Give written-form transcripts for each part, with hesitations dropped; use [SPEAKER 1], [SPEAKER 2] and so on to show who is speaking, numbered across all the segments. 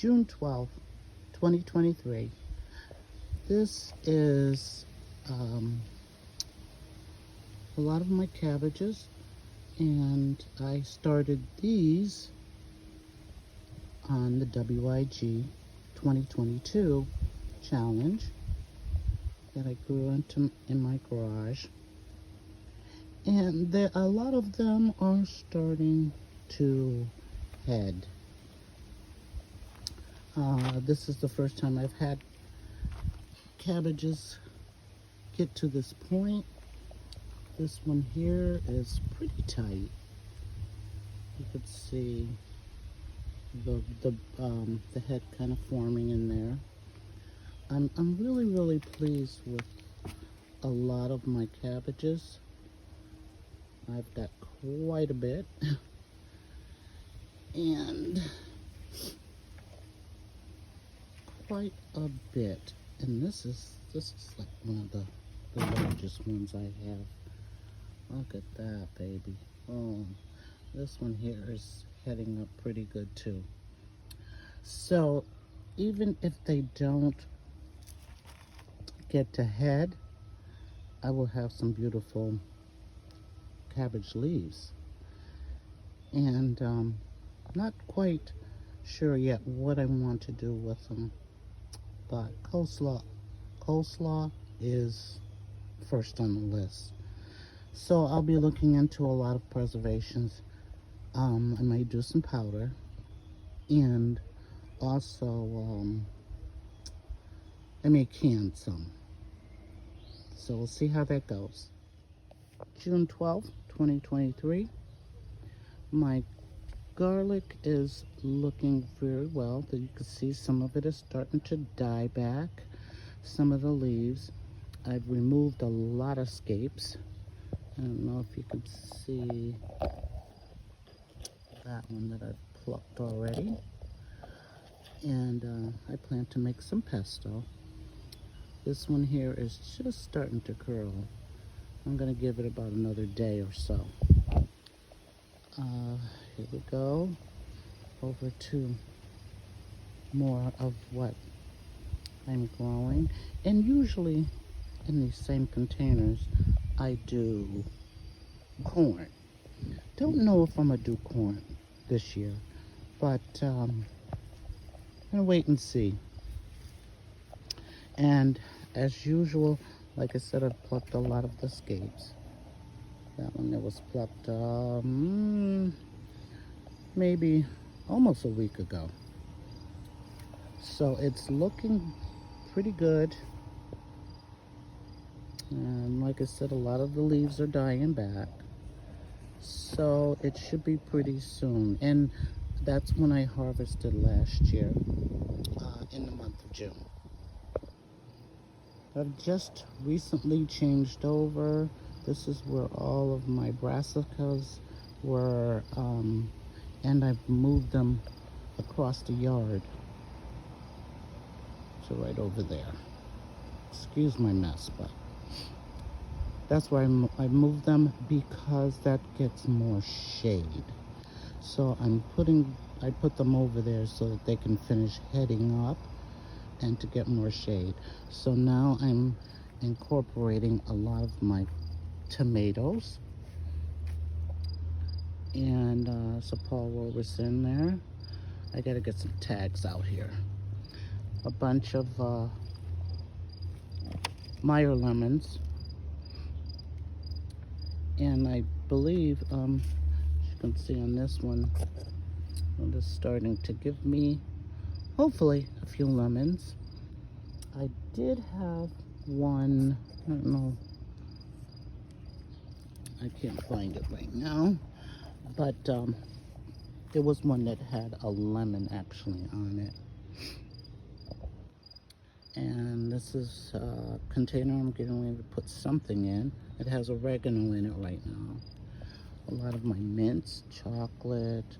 [SPEAKER 1] June 12th, 2023. This is a lot of my cabbages, and I started these on the WIG 2022 challenge that I grew in my garage. And a lot of them are starting to head. This is the first time I've had cabbages get to this point. This one here is pretty tight. You could see the head kind of forming in there. I'm really pleased with a lot of my cabbages. I've got quite a bit, and quite a bit. And this is like one of the largest ones I have. Look at that, baby. Oh, this one here is heading up pretty good too. So even if they don't get to head, I will have some beautiful cabbage leaves. And not quite sure yet what I want to do with them, but coleslaw is first on the list. So I'll be looking into a lot of preservations. I might do some powder, and also I may can some. So we'll see how that goes. June 12th, 2023. My garlic is looking very well. You can see some of it is starting to die back. Some of the leaves. I've removed a lot of scapes. I don't know if you can see that one that I've plucked already. And I plan to make some pesto. This one here is just starting to curl. I'm going to give it about another day or so. Here we go. Over to more of what I'm growing. And usually in these same containers, I do corn. Don't know if I'm going to do corn this year, but I'm going to wait and see. And as usual, like I said, I've plucked a lot of the scapes. That one that was plucked maybe almost a week ago. So it's looking pretty good. And like I said, a lot of the leaves are dying back. So it should be pretty soon. And that's when I harvested last year in the month of June. I've just recently changed over. This is where all of my brassicas were, and I've moved them across the yard to right over there. Excuse my mess, but that's where I moved them because that gets more shade. So I put them over there so that they can finish heading up and to get more shade. So now I'm incorporating a lot of my tomatoes. And so Paul Robeson there. I gotta get some tags out here. A bunch of Meyer lemons. And I believe, as you can see on this one, it is starting to give me, hopefully, a few lemons. I did have one, I don't know, I can't find it right now, but there was one that had a lemon actually on it. And this is a container I'm getting ready to put something in. It has oregano in it right now. A lot of my mints, chocolate,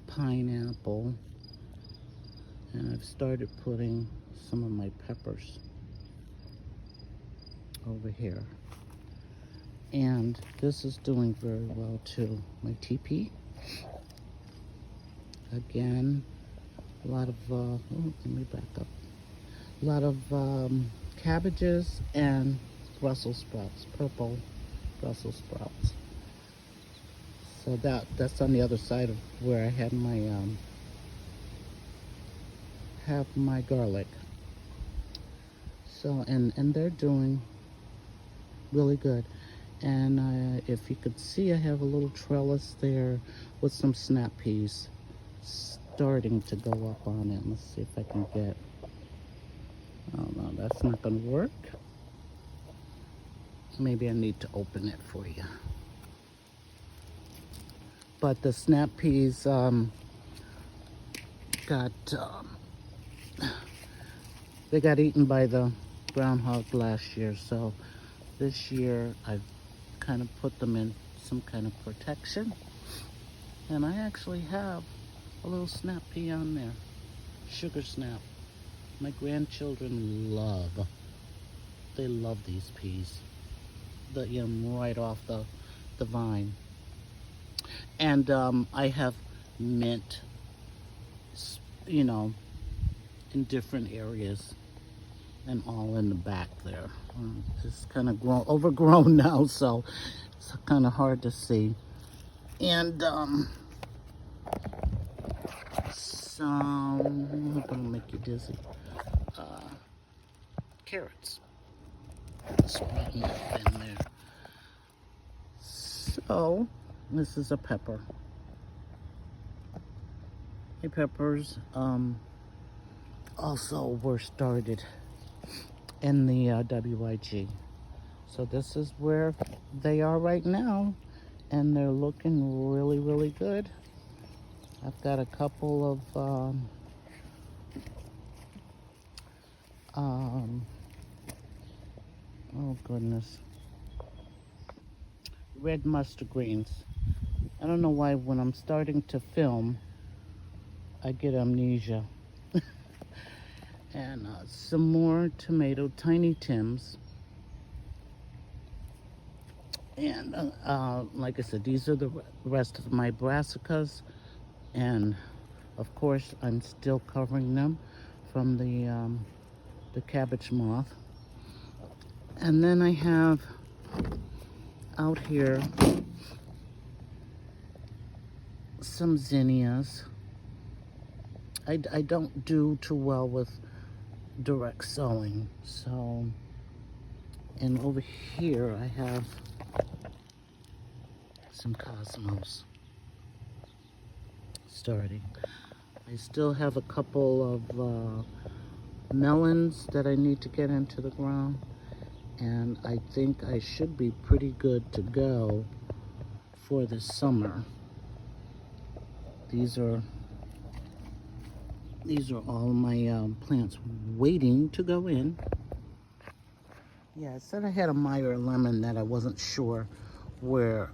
[SPEAKER 1] pineapple, and I've started putting some of my peppers over here. And this is doing very well too. My TP. Again, a lot of, let me back up. A lot of cabbages and Brussels sprouts, purple Brussels sprouts. So that's on the other side of where I had my garlic. So and they're doing really good. And if you could see, I have a little trellis there with some snap peas starting to go up on it. Let's see if I can get, oh no, that's not gonna work. Maybe I need to open it for you. But the snap peas they got eaten by the groundhog last year, so this year I've kind of put them in some kind of protection. And I actually have a little snap pea on there, sugar snap. My grandchildren they love these peas. They eat them right off the vine. And I have mint, you know, in different areas and all in the back there. It's kind of overgrown now, so it's kind of hard to see. And some, I'm gonna make you dizzy, carrots. Spread them up in there. So this is a pepper. The peppers also were started in the WIG. So this is where they are right now, and they're looking really, really good. I've got a couple of oh goodness, red mustard greens. I don't know why when I'm starting to film, I get amnesia. And some more tomato, Tiny Tims. And like I said, these are the rest of my brassicas. And of course, I'm still covering them from the cabbage moth. And then I have out here some zinnias. I don't do too well with direct sowing, so, and over here I have some cosmos starting. I still have a couple of melons that I need to get into the ground, and I think I should be pretty good to go for the summer. These are all my plants waiting to go in. Yeah, I said I had a Meyer lemon that I wasn't sure where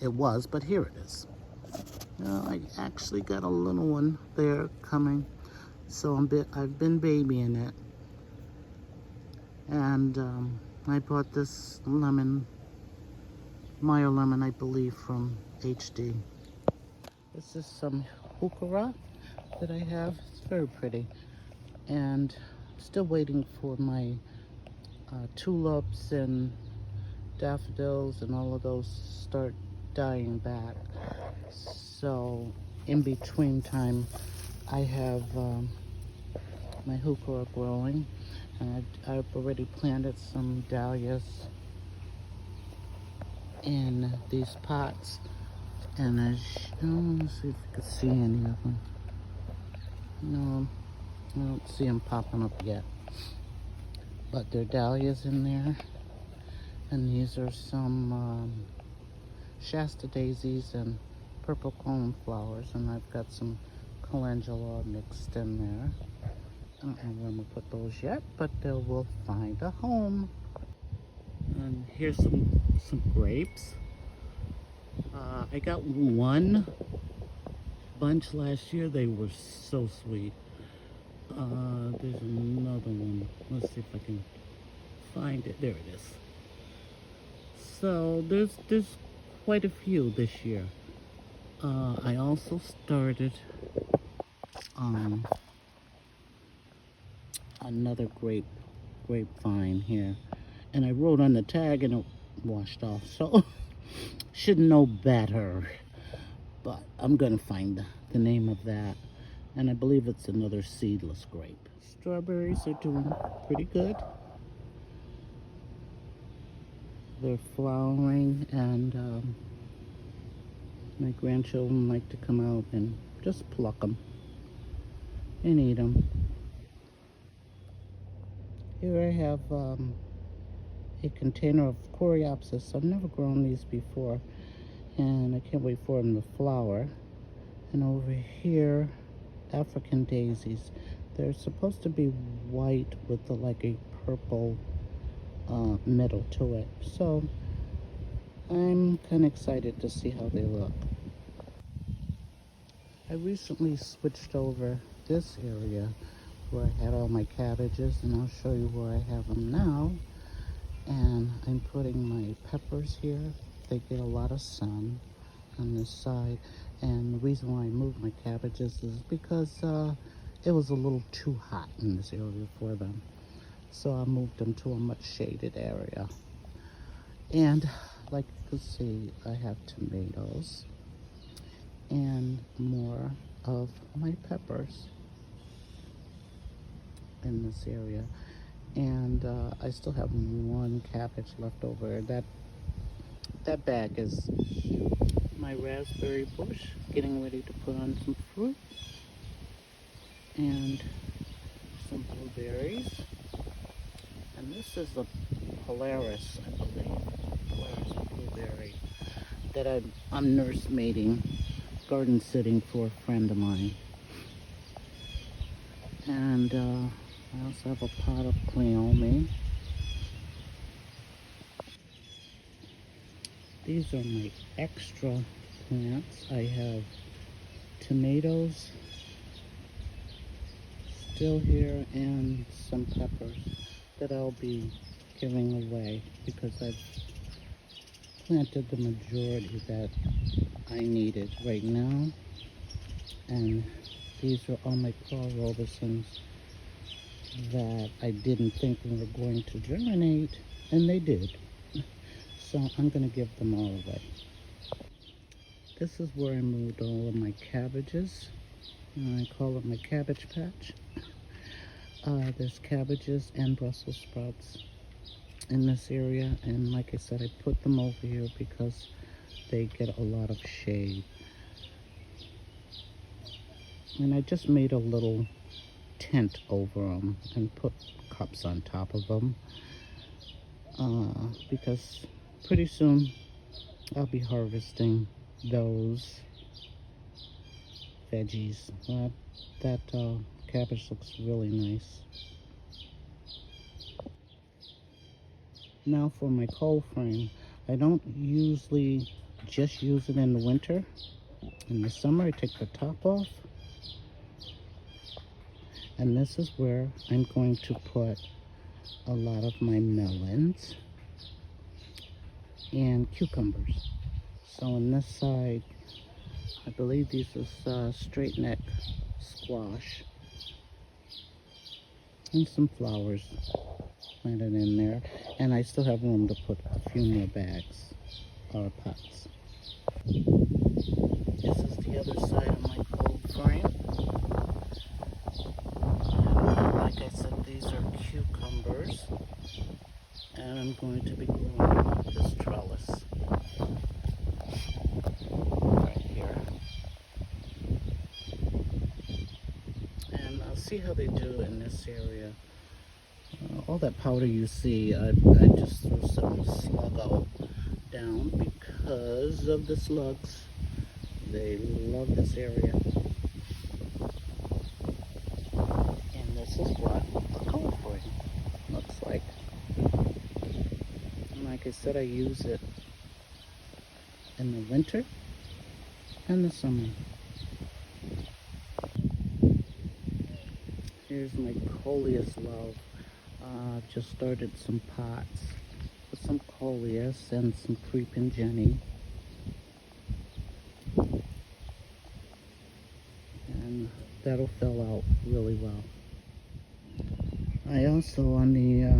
[SPEAKER 1] it was, but here it is. I actually got a little one there coming, so I've been babying it. And I bought this lemon, Meyer lemon, I believe, from HD. This is some heuchera that I have. It's very pretty. And still waiting for my tulips and daffodils and all of those start dying back. So in between time, I have my heuchera growing, and I've already planted some dahlias in these pots. And let's see if you can see any of them. No, I don't see them popping up yet. But there are dahlias in there. And these are some Shasta daisies and purple cone flowers. And I've got some calendula mixed in there. I don't know where I'm going to put those yet, but they will find a home. And here's some grapes. I got one bunch last year. They were so sweet. There's another one. Let's see if I can find it. There it is. So there's quite a few this year. I also started um, another grapevine here. And I wrote on the tag and it washed off. So should know better. But I'm going to find the name of that. And I believe it's another seedless grape. Strawberries are doing pretty good. They're flowering, and my grandchildren like to come out and just pluck them and eat them. Here I have a container of coreopsis. I've never grown these before, and I can't wait for them to flower. And over here, African daisies. They're supposed to be white with like a purple middle to it. So I'm kind of excited to see how they look. I recently switched over this area where I had all my cabbages, and I'll show you where I have them now. And I'm putting my peppers here. They get a lot of sun on this side, and the reason why I moved my cabbages is because it was a little too hot in this area for them. So I moved them to a much shaded area. And like you can see, I have tomatoes and more of my peppers in this area. And I still have one cabbage left over. That bag is my raspberry bush, getting ready to put on some fruit and some blueberries. And this is a Polaris, I believe, Polaris blueberry that I'm nursemaiding, garden sitting for a friend of mine. And I also have a pot of cleome. These are my extra plants. I have tomatoes still here and some peppers that I'll be giving away because I've planted the majority that I needed right now. And these are all my Paul Robesons that I didn't think were going to germinate, and they did. So I'm going to give them all away. This is where I moved all of my cabbages. I call it my cabbage patch. There's cabbages and Brussels sprouts in this area, and like I said, I put them over here because they get a lot of shade. And I just made a little tent over them and put cups on top of them because pretty soon I'll be harvesting those veggies. That cabbage looks really nice. Now for my cold frame, I don't usually just use it in the winter. In the summer I take the top off, and this is where I'm going to put a lot of my melons and cucumbers. So on this side, I believe this is straight neck squash and some flowers planted in there. And I still have room to put a few more bags or pots. This is the other side of my cold frame. Like I said, these are cucumbers, and I'm going to be growing this trellis right here. And I'll see how they do in this area. All that powder you see, I just threw some slug out down because of the slugs. They love this area. And this is what a cold frame looks like. And like I said, I use it in the winter and the summer. Here's my coleus love. I've just started some pots with some coleus and some creeping Jenny. And that'll fill out really well. I also, on the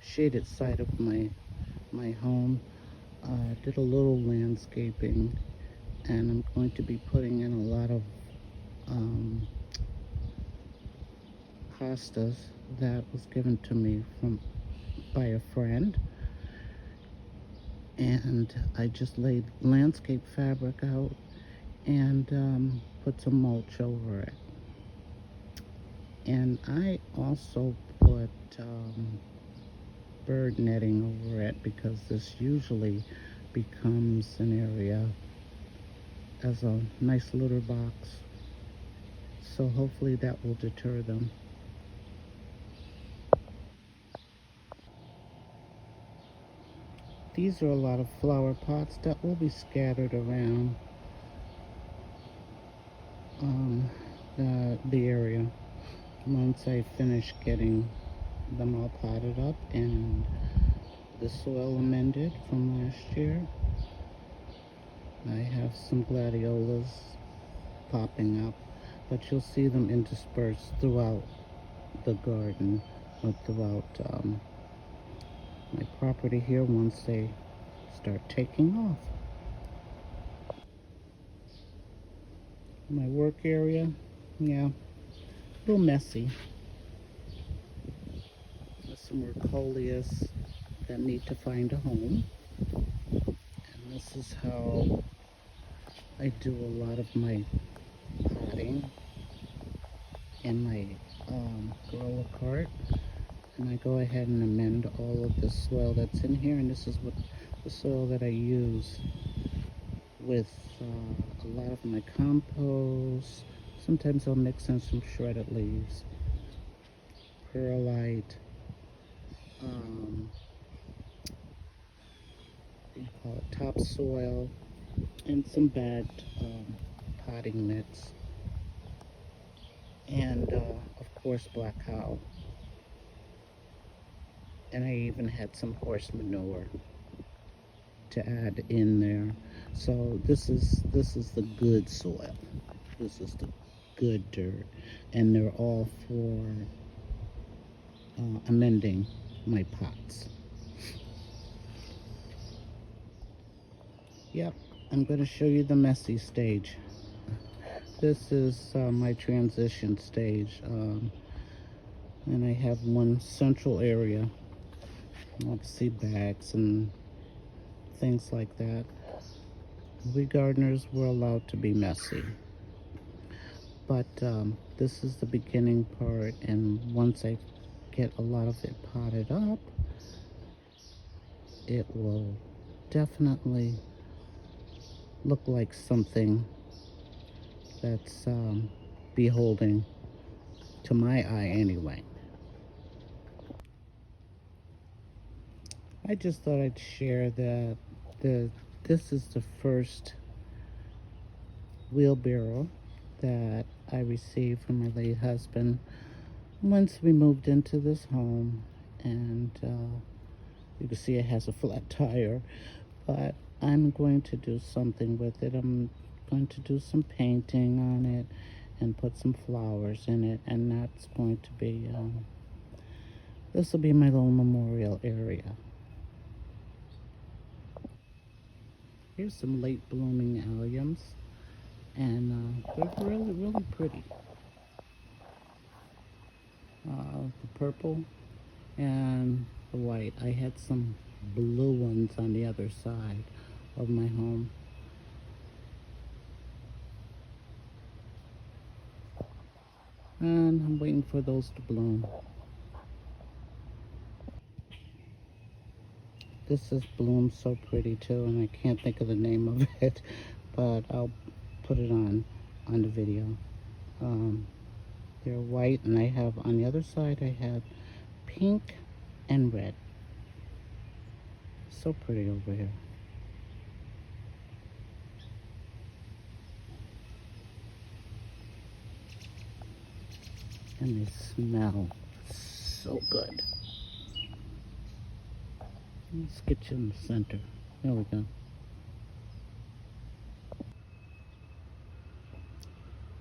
[SPEAKER 1] shaded side of my home, did a little landscaping, and I'm going to be putting in a lot of hostas that was given to me by a friend. And I just laid landscape fabric out and put some mulch over it. And I also put bird netting over it, because this usually becomes an area as a nice litter box. So hopefully that will deter them. These are a lot of flower pots that will be scattered around the area once I finish getting them all potted up and the soil amended from last year. I have some gladiolas popping up, but you'll see them interspersed throughout the garden or throughout my property here once they start taking off. My work area, yeah, a little messy. There's some Ricolias that need to find a home. And this is how I do a lot of my potting in my gorilla cart. And I go ahead and amend all of the soil that's in here, and this is what the soil that I use with a lot of my compost. Sometimes I'll mix in some shredded leaves, perlite, you call it topsoil, and some bagged potting mix, and of course black cow. And I even had some horse manure to add in there. So this is the good soil. This is the good dirt, and they're all for amending my pots. Yep, I'm going to show you the messy stage. This is my transition stage, and I have one central area. Obviously bags and things like that. We gardeners were allowed to be messy, but this is the beginning part, and once I get a lot of it potted up, it will definitely look like something that's beholding to my eye anyway. I just thought I'd share that this is the first wheelbarrow that I received from my late husband once we moved into this home, and you can see it has a flat tire, but I'm going to do something with it. I'm going to do some painting on it and put some flowers in it, and that's going to be this will be my little memorial area. Here's some late blooming alliums, and they're really pretty. The purple and the white. I had some blue ones on the other side of my home. And I'm waiting for those to bloom. This has bloomed so pretty too, and I can't think of the name of it, but I'll put it on the video. They're white, and I have on the other side I have pink and red. So pretty over here. And they smell so good. Let's get you in the center. There we go.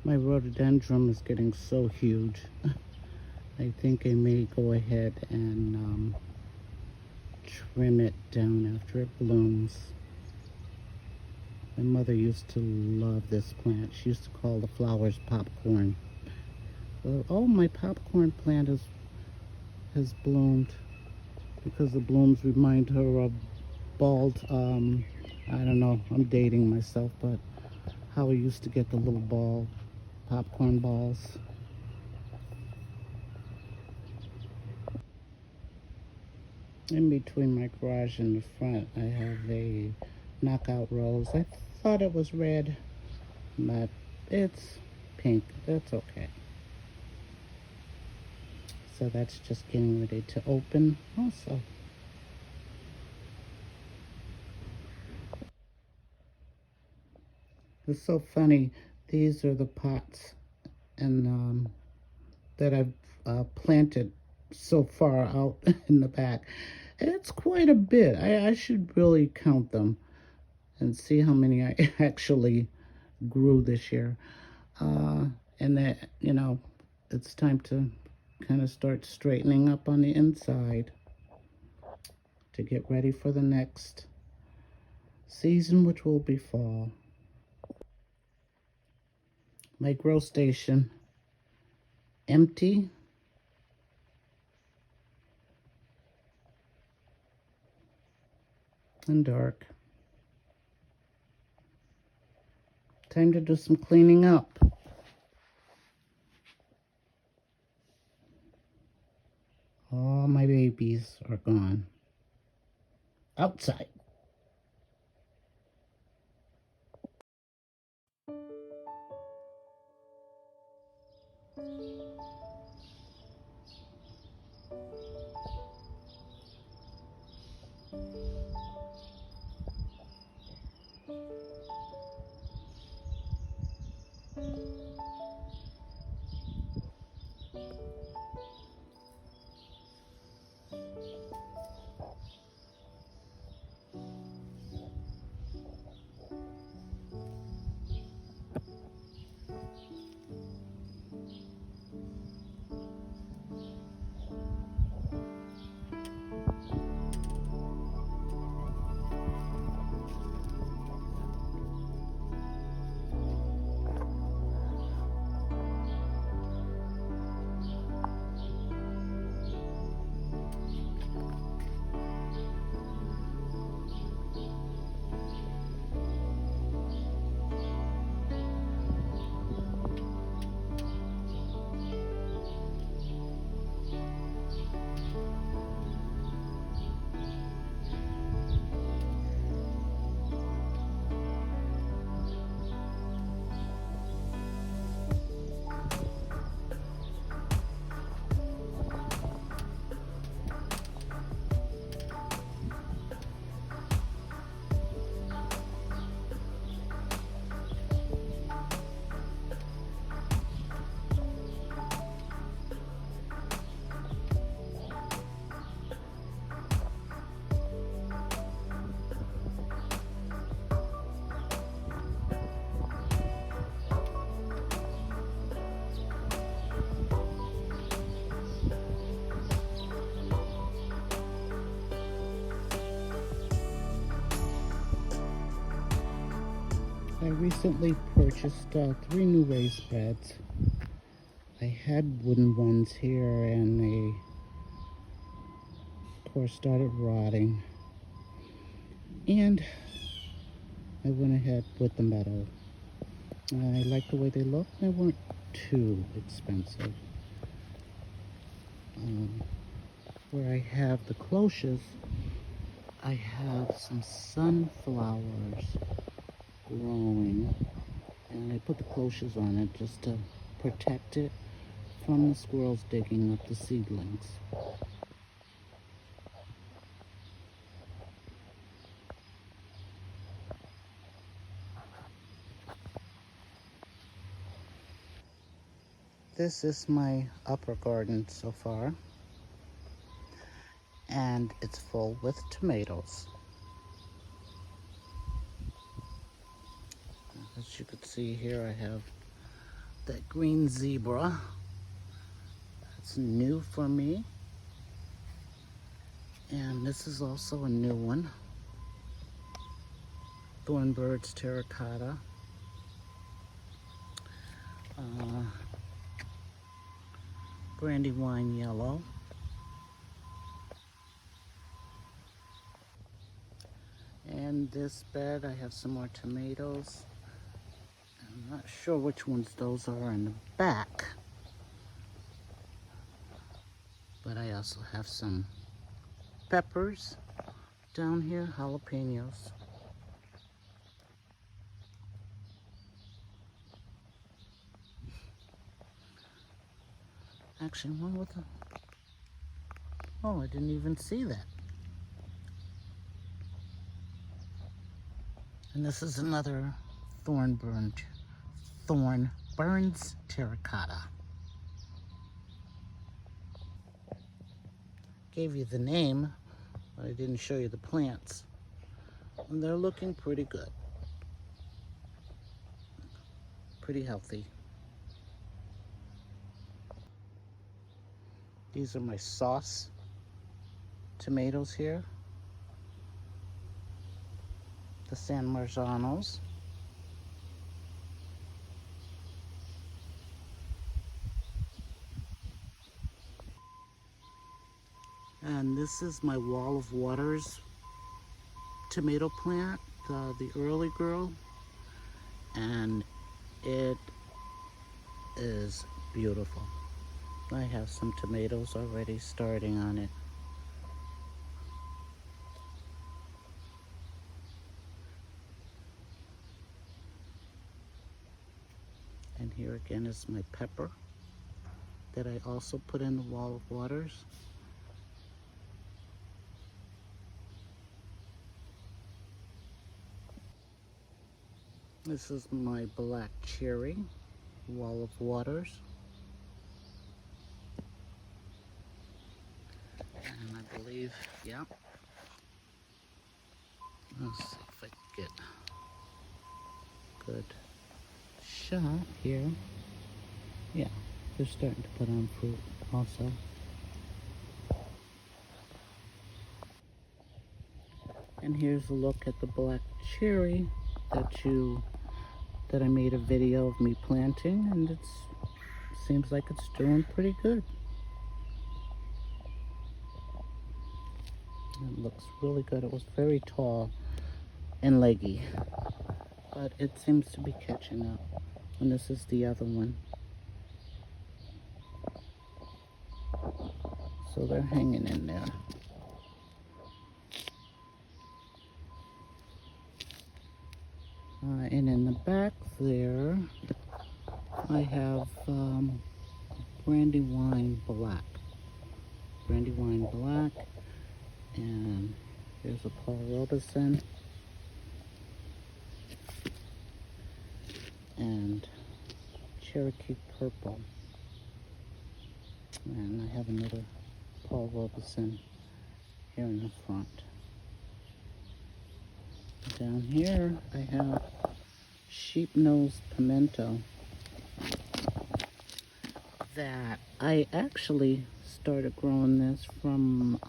[SPEAKER 1] My rhododendron is getting so huge. I think I may go ahead and trim it down after it blooms. My mother used to love this plant. She used to call the flowers popcorn. Oh, my popcorn plant has bloomed because the blooms remind her of bald, I don't know, I'm dating myself, but how we used to get the little popcorn balls. In between my garage and the front, I have a knockout rose. I thought it was red, but it's pink. That's okay. So that's just getting ready to open also. It's so funny. These are the pots and that I've planted so far out in the back. It's quite a bit. I should really count them and see how many I actually grew this year. And that, it's time to kind of start straightening up on the inside to get ready for the next season, which will be fall. My grow station, empty. And dark. Time to do some cleaning up. All my babies are gone. Outside. I recently purchased 3 new raised beds. I had wooden ones here and they, of course, started rotting. And I went ahead with the metal. I like the way they look. They weren't too expensive. Where I have the cloches, I have some sunflowers growing. And I put the cloches on it just to protect it from the squirrels digging up the seedlings. This is my upper garden so far, and it's full with tomatoes. As you can see here, I have that green zebra. That's new for me. And this is also a new one. Thornbird's terracotta. Brandywine yellow. And this bed, I have some more tomatoes. I'm not sure which ones those are in the back. But I also have some peppers down here, jalapenos. Actually, one with a... Oh, I didn't even see that. And this is another Thornbird's terracotta. Gave you the name, but I didn't show you the plants. And they're looking pretty good. Pretty healthy. These are my sauce tomatoes here. The San Marzanos. And this is my Wall of Waters tomato plant, the early girl. And it is beautiful. I have some tomatoes already starting on it. And here again is my pepper that I also put in the Wall of Waters. This is my black cherry, Wall of Waters. And I believe, yeah. Let's see if I can get a good shot here. Yeah, they're starting to put on fruit also. And here's a look at the black cherry that I made a video of me planting, and it seems like it's doing pretty good. It looks really good. It was very tall and leggy, but it seems to be catching up. And this is the other one. So they're hanging in there. And in the back there, I have Brandywine Black. Brandywine Black. And here's a Paul Robeson. And Cherokee Purple. And I have another Paul Robeson here in the front. Down here I have sheep nose pimento that I actually started growing this from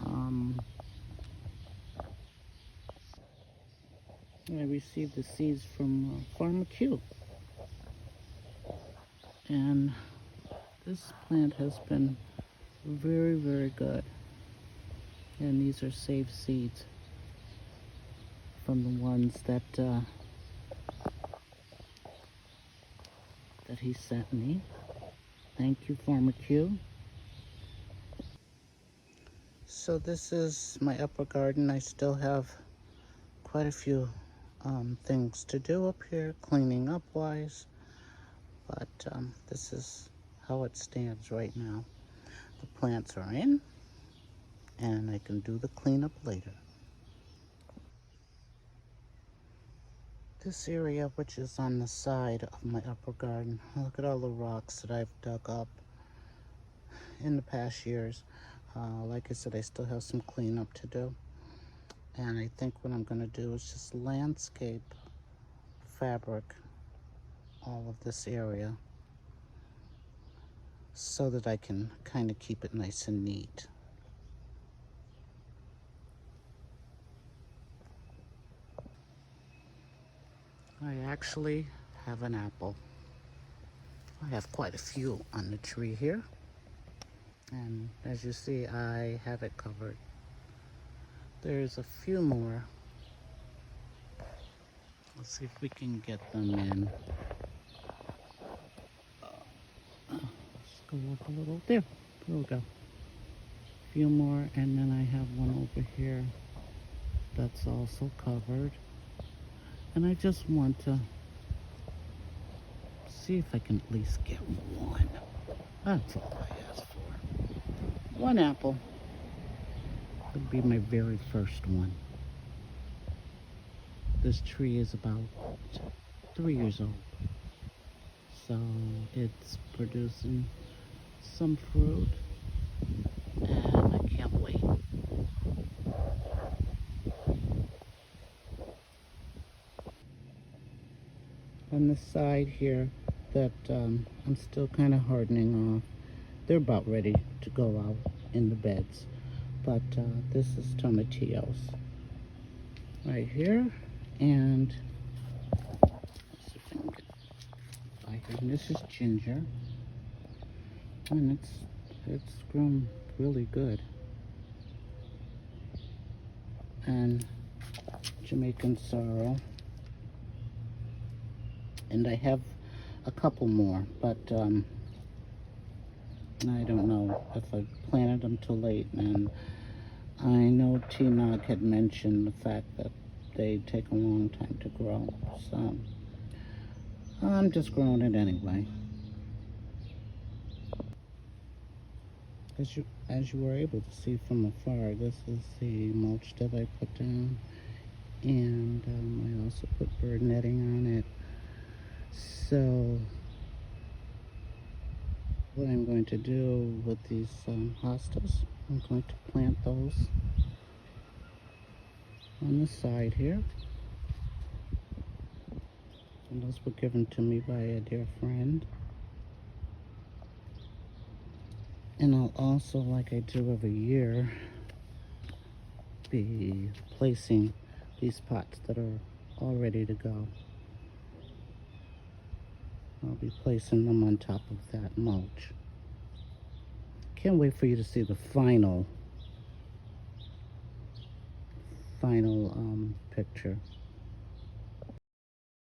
[SPEAKER 1] I received the seeds from Farmer Q, and this plant has been very, very good. And these are saved seeds from the ones that he sent me. Thank you, Farmer Q. So this is my upper garden. I still have quite a few things to do up here, cleaning up wise, but this is how it stands right now. The plants are in, and I can do the cleanup later. This area, which is on the side of my upper garden, look at all the rocks that I've dug up in the past years. Like I said, I still have some cleanup to do. And I think what I'm going to do is just landscape fabric all of this area. so that I can kind of keep it nice and neat. I actually have an apple. I have quite a few on the tree here. And as you see, I have it covered. There's a few more. Let's see if we can get them in. Let's go up a little. There we go. A few more, and then I have one over here that's also covered. And I just want to see if I can at least get one. That's all I ask for. One apple would be my very first one. This tree is about 3 years old. So it's producing some fruit, and I can't wait. On the side here that I'm still kind of hardening off, they're about ready to go out in the beds. But this is tomatillos right here, and let's see if I can get by here. And this is ginger, and it's grown really good. And Jamaican sorrel, and I have a couple more, but I don't know if I planted them too late. And I know T-Nog had mentioned the fact that they take a long time to grow, so I'm just growing it anyway. As you were able to see from afar, this is the mulch that I put down, and I also put bird netting on it. So what I'm going to do with these hostas, I'm going to plant those on the side here. And those were given to me by a dear friend. And I'll also, like I do every year, be placing these pots that are all ready to go. I'll be placing them on top of that mulch. Can't wait for you to see the final picture.